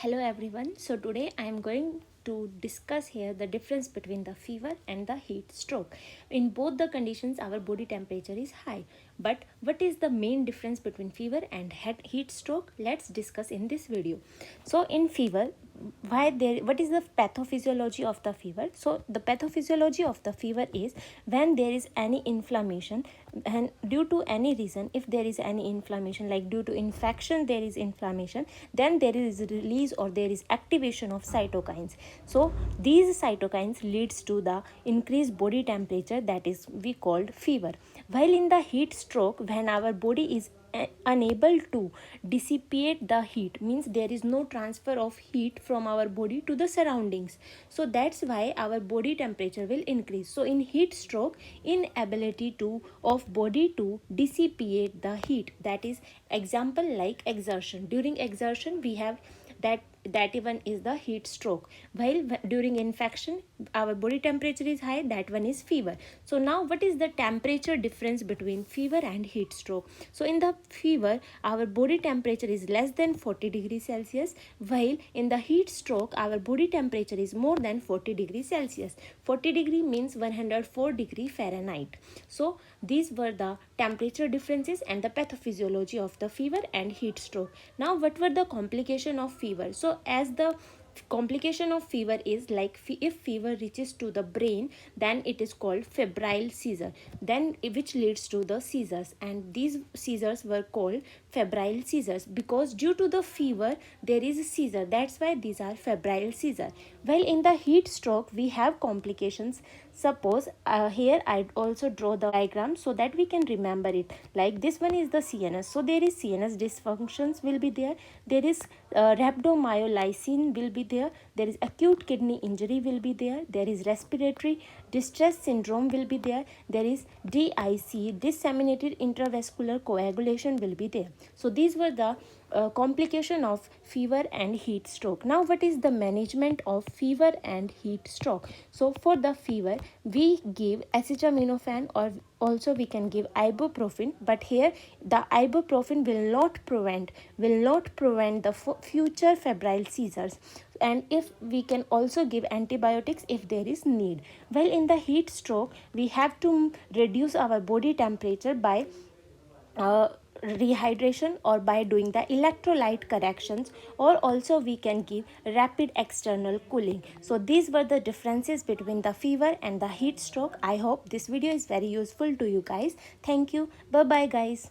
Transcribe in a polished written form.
Hello everyone. So today I am going to discuss here the difference between the fever and the heat stroke. In both the conditions our body temperature is high. But what is the main difference between fever and heat stroke? Let's discuss in this video. So in fever, what is the pathophysiology of the fever? So the pathophysiology of the fever is when there is any inflammation, and due to any reason, if there is any inflammation, like due to infection there is inflammation, then there is release or there is activation of cytokines. So these cytokines leads to the increased body temperature, that is we called fever. While in the heat stroke, when our body is unable to dissipate the heat, means there is no transfer of heat from our body to the surroundings, so that's why our body temperature will increase. So in heat stroke, inability to of body to dissipate the heat, that is example like exertion. During exertion we have that even is the heat stroke. While during infection our body temperature is high, that one is fever. So now what is the temperature difference between fever and heat stroke? So in the fever our body temperature is less than 40 degrees Celsius, while in the heat stroke our body temperature is more than 40 degrees Celsius. 40 degree means 104 degree Fahrenheit. So these were the temperature differences and the pathophysiology of the fever and heat stroke. Now what were the complication of fever? So as the complication of fever is like, if fever reaches to the brain, then it is called febrile seizure, then which leads to the seizures, and these seizures were called febrile seizures because due to the fever there is a seizure, that's why these are febrile seizure. While in the heat stroke we have complications. Suppose here I also draw the diagram so that we can remember it. Like this one is the CNS, so there is CNS dysfunctions will be there. There is rhabdomyolysin will be there. There is acute kidney injury will be there. There is respiratory distress syndrome will be there. There is DIC, disseminated intravascular coagulation will be there. So these were the complication of fever and heat stroke. Now what is the management of fever and heat stroke? So for the fever we give acetaminophen, or also we can give ibuprofen, but here the ibuprofen will not prevent the future febrile seizures, and if we can also give antibiotics if there is need. Well, in the heat stroke we have to reduce our body temperature by rehydration or by doing the electrolyte corrections, or also we can give rapid external cooling. So these were the differences between the fever and the heat stroke. I hope this video is very useful to you guys. Thank you. Bye bye guys.